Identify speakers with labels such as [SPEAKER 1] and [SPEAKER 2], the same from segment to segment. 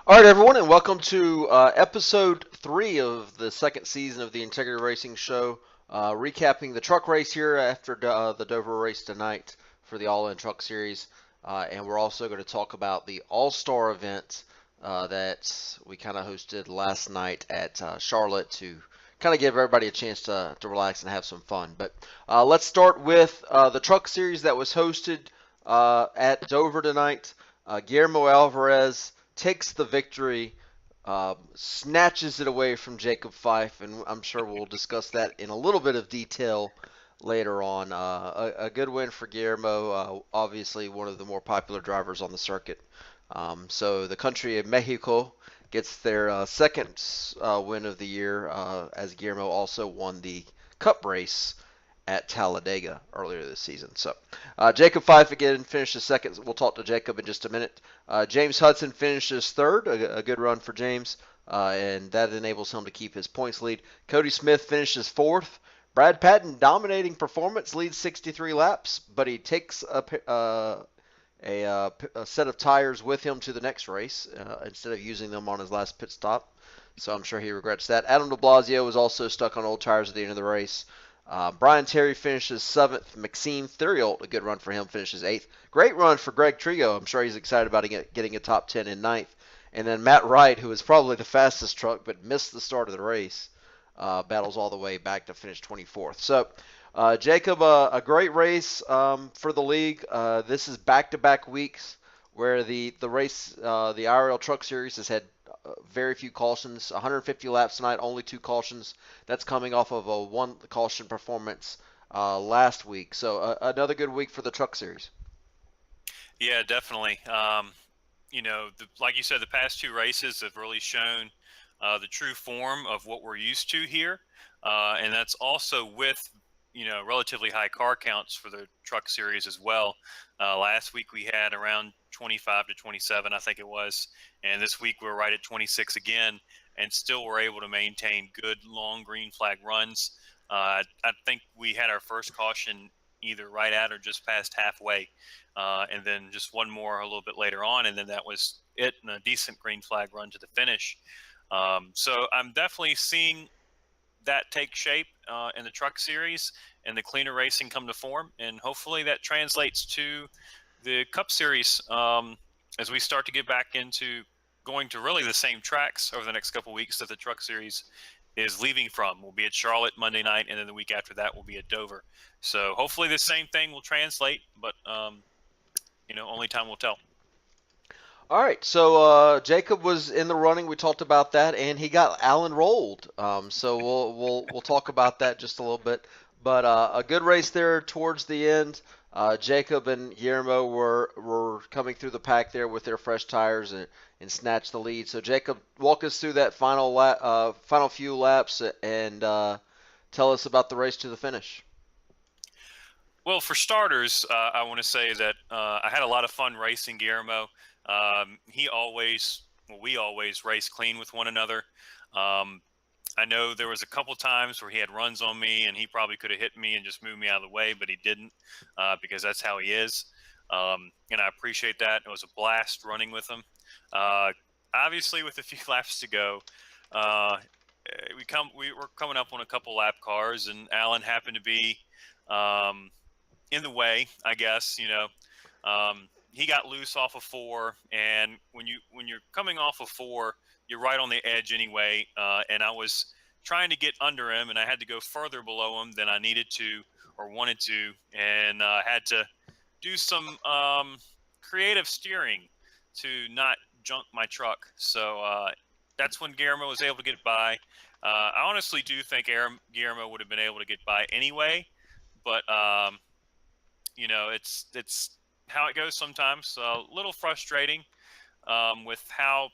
[SPEAKER 1] All right, everyone, and welcome to episode 3 of the second season of the Integrity Racing Show. Recapping the truck race here after the Dover race tonight for the All In Truck Series. And we're also going to talk about the All Star event that we kind of hosted last night at Charlotte to kind of give everybody a chance to relax and have some fun. But let's start with the truck series that was hosted at Dover tonight. Guillermo Alvarez takes the victory, snatches it away from Jacob Fife, and I'm sure we'll discuss that in a little bit of detail later on. A good win for Guillermo, obviously one of the more popular drivers on the circuit. So the country of Mexico gets their second win of the year, as Guillermo also won the Cup race at Talladega earlier this season. So Jacob Fife again finishes second. We'll talk to Jacob in just a minute. James Hudson finishes third, a good run for James, and that enables him to keep his points lead. Cody Smith finishes fourth. Brad Patton, dominating performance, leads 63 laps, but he takes a set of tires with him to the next race instead of using them on his last pit stop. So I'm sure he regrets that. Adam de Blasio was also stuck on old tires at the end of the race. Brian Terry finishes 7th. Maxime Theriault, a good run for him, finishes 8th. Great run for Greg Trio. I'm sure he's excited about getting a top 10 in 9th. And then Matt Wright, who was probably the fastest truck but missed the start of the race, battles all the way back to finish 24th. So, Jacob, a great race for the league. This is back-to-back weeks where the race, the IRL Truck Series, has had very few cautions. 150 laps tonight, only 2 cautions. That's coming off of a 1 caution performance last week. So another good week for the Truck Series.
[SPEAKER 2] Yeah, definitely. Like you said, the past 2 races have really shown the true form of what we're used to here, and that's also with relatively high car counts for the truck series as well. Last week we had around 25 to 27, I think it was, and this week we're right at 26 again, and still we're able to maintain good long green flag runs. I think we had our first caution either right at or just past halfway, and then just one more a little bit later on, and then that was it, and a decent green flag run to the finish. So I'm definitely seeing that take shape in the truck series and the cleaner racing come to form, and hopefully that translates to the Cup Series as we start to get back into going to really the same tracks over the next couple of weeks that the Truck Series is leaving from. We'll be at Charlotte Monday night, and then the week after that we'll be at Dover. So hopefully the same thing will translate, but only time will tell.
[SPEAKER 1] All right, so Jacob was in the running. We talked about that, and he got Allen rolled. So we'll talk about that just a little bit. But a good race there towards the end. Jacob and Guillermo were coming through the pack there with their fresh tires and snatched the lead. So Jacob, walk us through that final few laps and tell us about the race to the finish.
[SPEAKER 2] Well, for starters, I want to say that I had a lot of fun racing Guillermo. We always race clean with one another. I know there was a couple times where he had runs on me, and he probably could have hit me and just moved me out of the way, but he didn't because that's how he is. And I appreciate that. It was a blast running with him. Obviously, with a few laps to go, we were coming up on a couple lap cars, and Alan happened to be in the way, I guess. He got loose off of 4, and when you're coming off of 4, you're right on the edge anyway. And I was trying to get under him, and I had to go further below him than I needed to or wanted to, and I had to do some creative steering to not junk my truck. So that's when Guillermo was able to get by. I honestly do think Guillermo would have been able to get by anyway, but it's how it goes sometimes. A little frustrating with how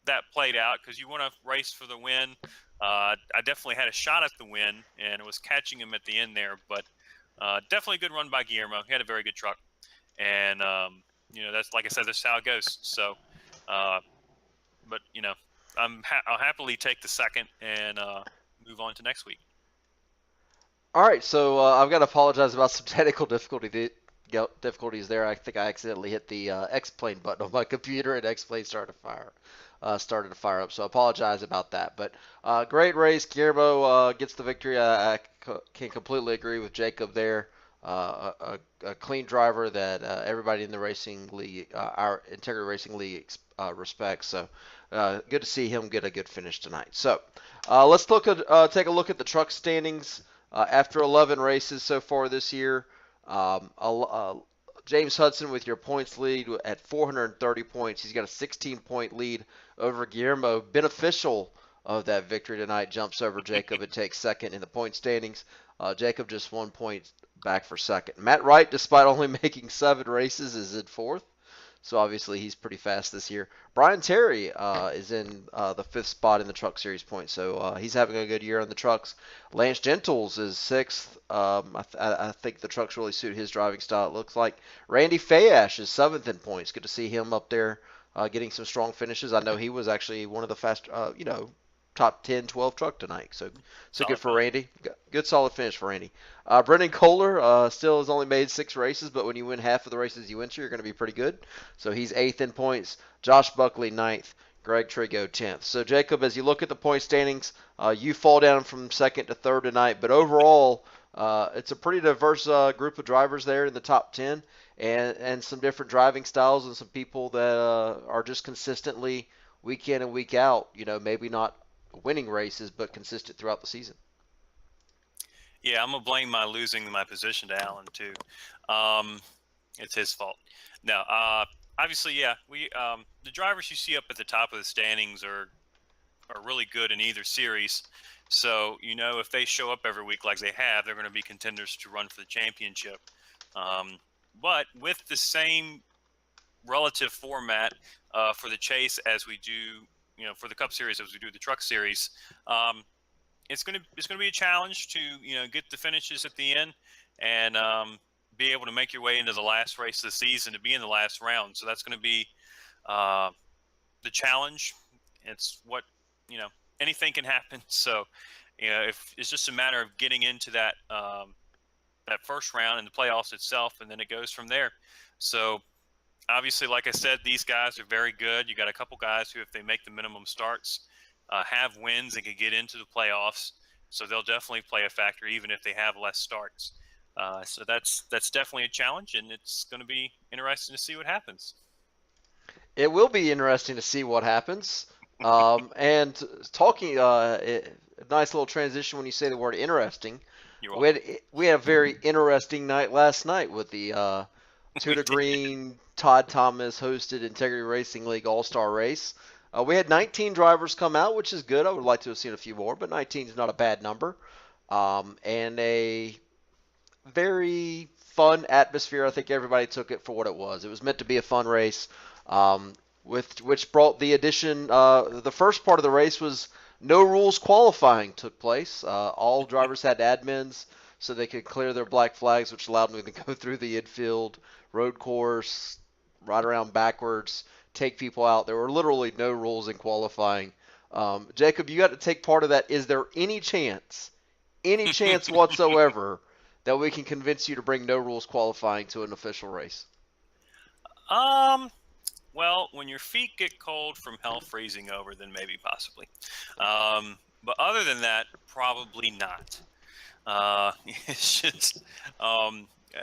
[SPEAKER 2] that played out because you want to race for the win. I definitely had a shot at the win, and it was catching him at the end there. But definitely a good run by Guillermo. He had a very good truck, and that's, like I said, that's how it goes. So, but I'll happily take the second and move on to next week.
[SPEAKER 1] All right, so I've got to apologize about some technical difficulties there. I think I accidentally hit the X-Plane button on my computer, and X-Plane started to fire. started to fire up. So I apologize about that. But great race. Guillermo gets the victory. I can completely agree with Jacob there. A clean driver that everybody in the racing league, our Integrity Racing League, respects. So good to see him get a good finish tonight. So let's take a look at the truck standings after 11 races so far this year. James Hudson with your points lead at 430 points. He's got a 16-point lead over Guillermo. Beneficial of that victory tonight, jumps over Jacob and takes second in the point standings. Jacob just 1 point back for second. Matt Wright, despite only making 7 races, is in fourth. So obviously he's pretty fast this year. Brian Terry is in the 5th spot in the Truck Series points, so he's having a good year on the trucks. Lance Gentles is 6th. I think the trucks really suit his driving style, it looks like. Randy Fayash is 7th in points. Good to see him up there getting some strong finishes. I know he was actually one of the fast, top 10, 12 truck tonight. So good for Randy. Good solid finish for Randy. Brendan Kohler still has only made 6 races, but when you win half of the races you enter, you're going to be pretty good. So he's 8th in points. Josh Buckley 9th. Greg Trigo 10th. So Jacob, as you look at the point standings, you fall down from 2nd to 3rd tonight, but overall it's a pretty diverse group of drivers there in the top 10, and some different driving styles and some people that are just consistently week in and week out, maybe not winning races, but consistent throughout the season.
[SPEAKER 2] Yeah, I'm gonna blame my losing my position to Alan too. It's his fault. No, obviously, yeah, we the drivers you see up at the top of the standings are really good in either series. So if they show up every week like they have, they're going to be contenders to run for the championship. But with the same relative format for the chase as we do, for the Cup Series as we do the Truck Series, it's going to be a challenge to get the finishes at the end and be able to make your way into the last race of the season to be in the last round. So that's going to be the challenge. It's what anything can happen. So if it's just a matter of getting into that first round in the playoffs itself, and then it goes from there. So obviously, like I said, these guys are very good. You got a couple guys who, if they make the minimum starts, have wins and can get into the playoffs. So they'll definitely play a factor, even if they have less starts. So that's definitely a challenge, and it's going to be interesting to see what happens.
[SPEAKER 1] It will be interesting to see what happens. And talking, a nice little transition when you say the word interesting. We had a very interesting night last night with the Tudor Green, Todd Thomas hosted Integrity Racing League All-Star Race. We had 19 drivers come out, which is good. I would like to have seen a few more, but 19 is not a bad number. And a very fun atmosphere. I think everybody took it for what it was. It was meant to be a fun race, which brought the addition. The first part of the race was no rules qualifying took place. All drivers had admins, so they could clear their black flags, which allowed me to go through the infield, road course, ride around backwards, take people out. There were literally no rules in qualifying. Jacob, you got to take part of that. Is there any chance whatsoever, that we can convince you to bring no rules qualifying to an official race?
[SPEAKER 2] Well, when your feet get cold from hell freezing over, then maybe possibly. But other than that, probably not. It's just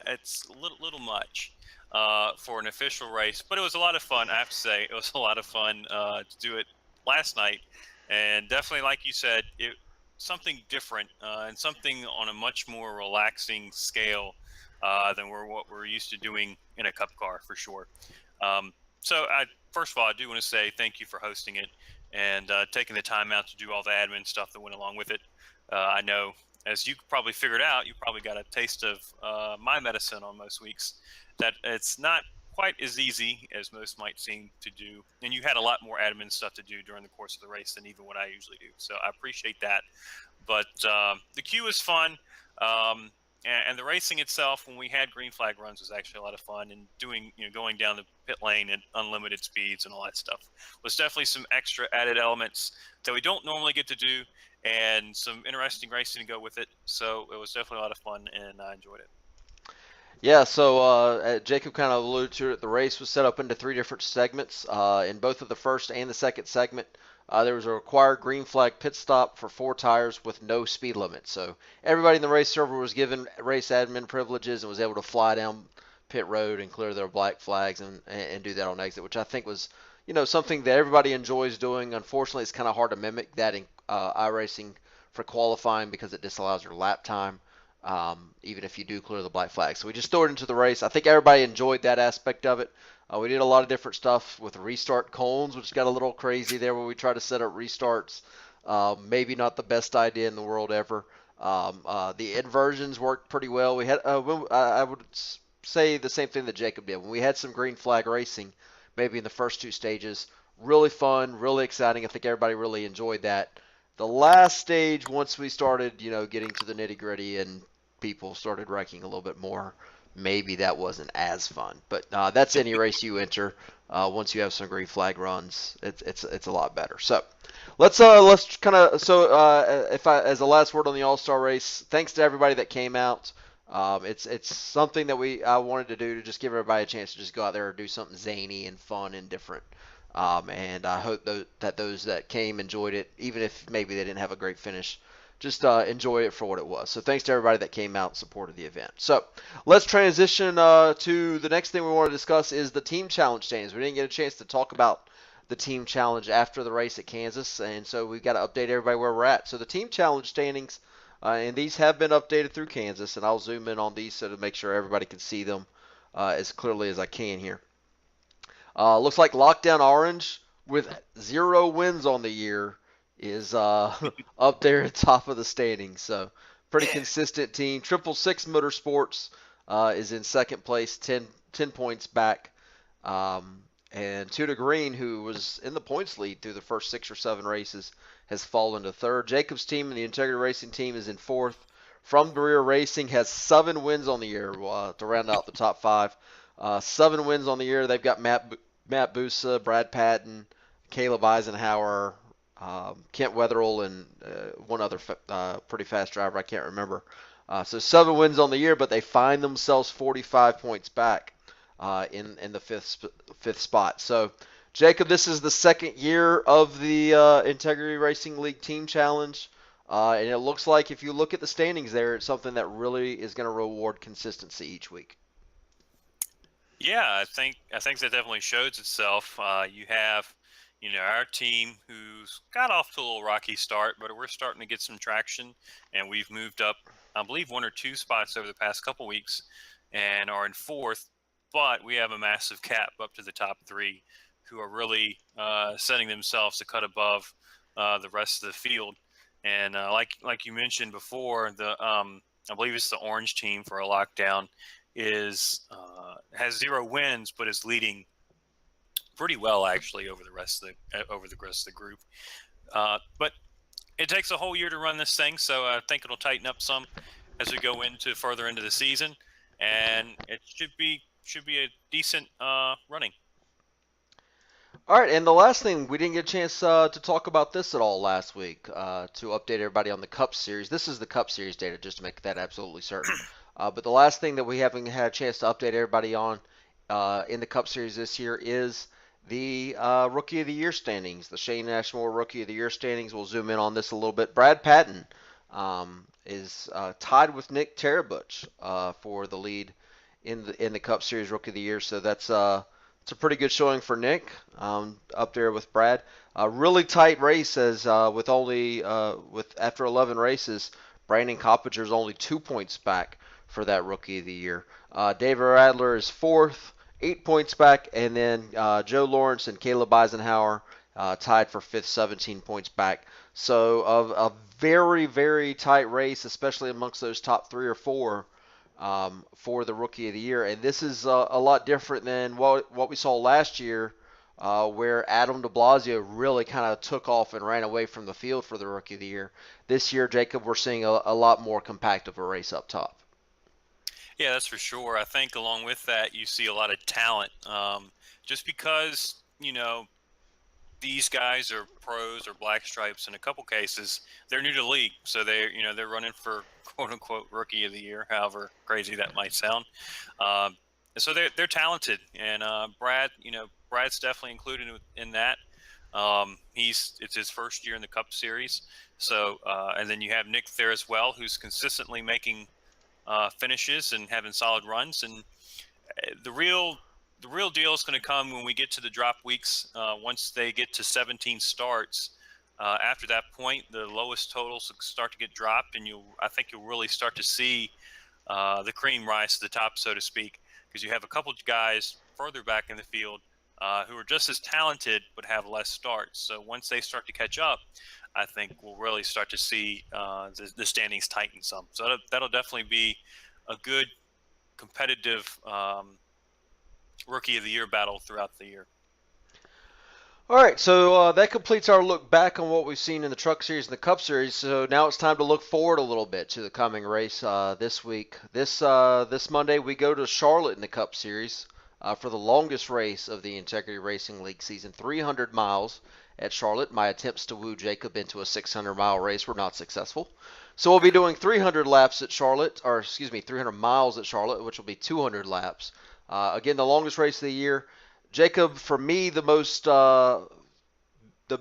[SPEAKER 2] it's a little much for an official race, but it was a lot of fun. I have to say, it was a lot of fun to do it last night, and definitely, like you said, something different and something on a much more relaxing scale than what we're used to doing in a Cup car, for sure. So, first of all, I do want to say thank you for hosting it and taking the time out to do all the admin stuff that went along with it. I know, as you probably figured out, you probably got a taste of my medicine on most weeks, that it's not quite as easy as most might seem to do. And you had a lot more admin stuff to do during the course of the race than even what I usually do. So I appreciate that. But the queue was fun. And the racing itself, when we had green flag runs, was actually a lot of fun. And going down the pit lane at unlimited speeds and all that stuff was definitely some extra added elements that we don't normally get to do, and some interesting racing to go with it. So it was definitely a lot of fun, and I enjoyed it.
[SPEAKER 1] Yeah, so Jacob kind of alluded to it. The race was set up into three different segments. In both of the first and the second segment, there was a required green flag pit stop for four tires with no speed limit. So everybody in the race server was given race admin privileges and was able to fly down pit road and clear their black flags and do that on exit, which I think was something that everybody enjoys doing. Unfortunately, it's kind of hard to mimic that in iRacing for qualifying because it disallows your lap time even if you do clear the black flag. So we just threw it into the race. I think everybody enjoyed that aspect of it. We did a lot of different stuff with restart cones, which got a little crazy there where we tried to set up restarts. Maybe not the best idea in the world ever. The inversions worked pretty well. We had, I would say the same thing that Jacob did. When we had some green flag racing, maybe in the first two stages, really fun, really exciting. I think everybody really enjoyed that. The last stage, once we started, getting to the nitty gritty and people started wrecking a little bit more, maybe that wasn't as fun. But that's any race you enter. Once you have some green flag runs, it's a lot better. So let's kind of if I as a last word on the All Star race, thanks to everybody that came out. It's something that I wanted to do to just give everybody a chance to just go out there and do something zany and fun and different. And I hope that those that came enjoyed it, even if maybe they didn't have a great finish. Just enjoy it for what it was. So thanks to everybody that came out and supported the event. So let's transition to the next thing we want to discuss is the team challenge standings. We didn't get a chance to talk about the team challenge after the race at Kansas, and so we've got to update everybody where we're at. So the team challenge standings, and these have been updated through Kansas, and I'll zoom in on these so to make sure everybody can see them as clearly as I can here. Looks like Lockdown Orange with 0 wins on the year is up there at top of the standings. So pretty
[SPEAKER 2] Yeah.
[SPEAKER 1] consistent team. Triple Six Motorsports is in second place, 10 points back. And Tudor Green, who was in the points lead through the first 6 or 7 races, has fallen to third. Jacob's team and the Integrity Racing team is in fourth. From the Rear Racing has 7 wins on the year to round out the top five. 7 wins on the year. They've got Matt Busa, Brad Patton, Caleb Eisenhower, Kent Wetherill, and one other pretty fast driver I can't remember. So 7 wins on the year, but they find themselves 45 points back in the fifth spot. So Jacob, this is the second year of the Integrity Racing League Team Challenge. And it looks like if you look at the standings there, it's something that really is going to reward consistency each week.
[SPEAKER 2] Yeah, I think that definitely shows itself. You have, our team who's got off to a little rocky start, but we're starting to get some traction, and we've moved up, I believe, 1 or 2 spots over the past couple weeks, and are in fourth. But we have a massive gap up to the top three, who are really setting themselves to cut above the rest of the field. And like you mentioned before, I believe it's the orange team for a lockdown is has 0 wins, but is leading pretty well actually over the rest of the group. But it takes a whole year to run this thing, so I think it'll tighten up some as we go into further into the season, and it should be a decent running.
[SPEAKER 1] All right, and the last thing, we didn't get a chance to talk about this at all last week to update everybody on the Cup Series. This is the Cup Series data, just to make that absolutely certain. But the last thing that we haven't had a chance to update everybody on in the Cup Series this year is the Rookie of the Year standings, the Shane Ashmore Rookie of the Year standings. We'll zoom in on this a little bit. Brad Patton is tied with Nick Tarabuch for the lead in the Cup Series Rookie of the Year. So that's it's a pretty good showing for Nick up there with Brad. A really tight race as with only with after 11 races, Brandon Coppinger is only 2 points back for that Rookie of the Year. David Radler is fourth, 8 points back, and then Joe Lawrence and Caleb Eisenhower tied for fifth, 17 points back. So a very, very tight race, especially amongst those top three or four for the Rookie of the Year. And this is a lot different than what we saw last year, where Adam de Blasio really kind of took off and ran away from the field for the Rookie of the Year. This year, Jacob, we're seeing a lot more compact of a race up top.
[SPEAKER 2] Yeah, that's for sure. I think along with that, you see a lot of talent. Just because these guys are pros or black stripes in a couple cases. They're new to the league, so they're running for quote unquote rookie of the year, however crazy that might sound. Um, so they're talented, and Brad's definitely included in that. It's his first year in the Cup Series, so and then you have Nick there as well, who's consistently making finishes and having solid runs. And the real the real deal is going to come when we get to the drop weeks. Once they get to 17 starts, after that point, the lowest totals start to get dropped, and I think you'll really start to see the cream rise to the top, so to speak, because you have a couple of guys further back in the field who are just as talented but have less starts. So once they start to catch up, I think we'll really start to see the standings tighten some. So that'll definitely be a good competitive rookie of the year battle throughout the year.
[SPEAKER 1] All right, so that completes our look back on what we've seen in the Truck Series and the Cup Series. So now it's time to look forward a little bit to the coming race this week. This Monday we go to Charlotte in the Cup Series for the longest race of the Integrity Racing League season, 300 miles at Charlotte. My attempts to woo Jacob into a 600-mile race were not successful. So we'll be doing 300 laps at Charlotte, or excuse me, 300 miles at Charlotte, which will be 200 laps. Again, the longest race of the year. Jacob, for me, the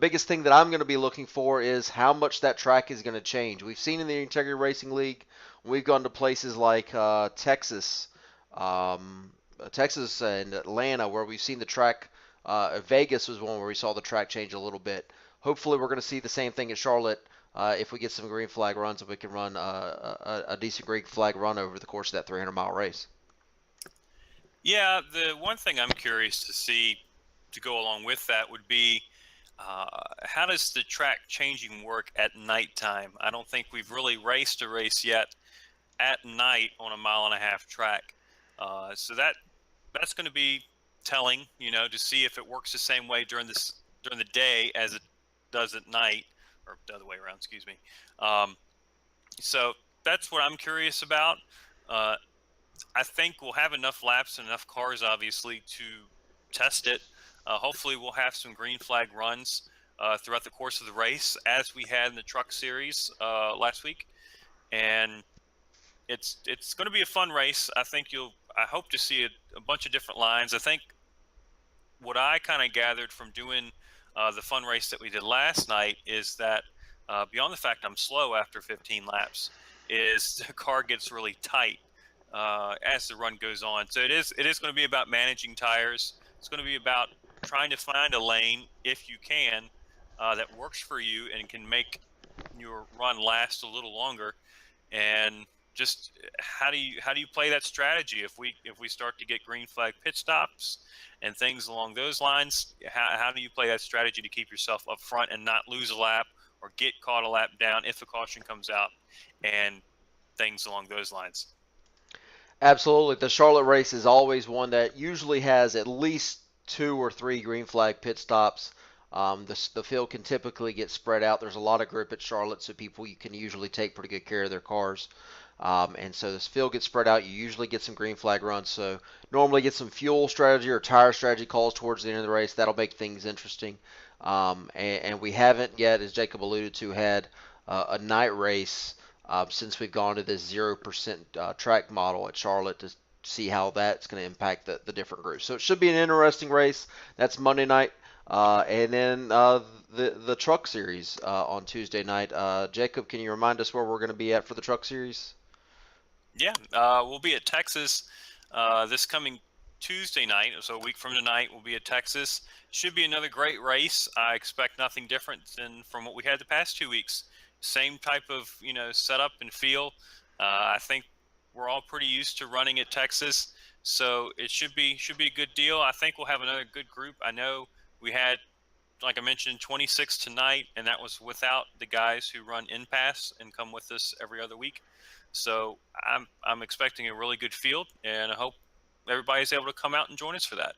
[SPEAKER 1] biggest thing that I'm going to be looking for is how much that track is going to change. We've seen in the Integrity Racing League, we've gone to places like Texas and Atlanta, where we've seen the track. Vegas was one where we saw the track change a little bit. Hopefully, we're going to see the same thing at Charlotte if we get some green flag runs and we can run a decent green flag run over the course of that 300-mile race.
[SPEAKER 2] Yeah, the one thing I'm curious to see to go along with that would be how does the track changing work at nighttime? I don't think we've really raced a race yet at night on a 1.5-mile track. So that's going to be telling, to see if it works the same way during the day as it does at night, or the other way around, excuse me. So that's what I'm curious about. I think we'll have enough laps and enough cars, obviously, to test it. Hopefully, we'll have some green flag runs throughout the course of the race, as we had in the Truck Series last week. And it's going to be a fun race. I hope to see a bunch of different lines. I think what I kind of gathered from doing the fun race that we did last night is that beyond the fact I'm slow after 15 laps, is the car gets really tight as the run goes on. So it is going to be about managing tires. It's going to be about trying to find a lane, if you can, that works for you and can make your run last a little longer. And just how do you play that strategy if we start to get green flag pit stops and things along those lines? How do you play that strategy to keep yourself up front and not lose a lap or get caught a lap down if a caution comes out and things along those lines?
[SPEAKER 1] Absolutely. The Charlotte race is always one that usually has at least 2 or 3 green flag pit stops. The field can typically get spread out. There's a lot of grip at Charlotte, so you can usually take pretty good care of their cars. And so this field gets spread out. You usually get some green flag runs. So normally get some fuel strategy or tire strategy calls towards the end of the race. That'll make things interesting. And we haven't yet, as Jacob alluded to, had a night race since we've gone to this 0% track model at Charlotte to see how that's going to impact the different groups. So it should be an interesting race. That's Monday night. And then the Truck Series on Tuesday night. Jacob, can you remind us where we're going to be at for the Truck Series?
[SPEAKER 2] Yeah, we'll be at Texas this coming Tuesday night. So a week from tonight, we'll be at Texas. Should be another great race. I expect nothing different than from what we had the past 2 weeks. Same type of setup and feel. I think we're all pretty used to running at Texas, so it should be a good deal. I think we'll have another good group. I know we had, like I mentioned, 26 tonight, and that was without the guys who run in pass and come with us every other week. So I'm expecting a really good field, and I hope everybody's able to come out and join us for that.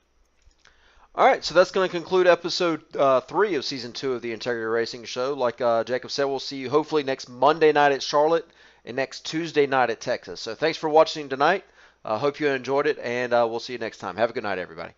[SPEAKER 1] All right, so that's going to conclude episode 3 of season 2 of the Integrity Racing Show. Like Jacob said, we'll see you hopefully next Monday night at Charlotte and next Tuesday night at Texas. So thanks for watching tonight. Hope you enjoyed it, and we'll see you next time. Have a good night, everybody.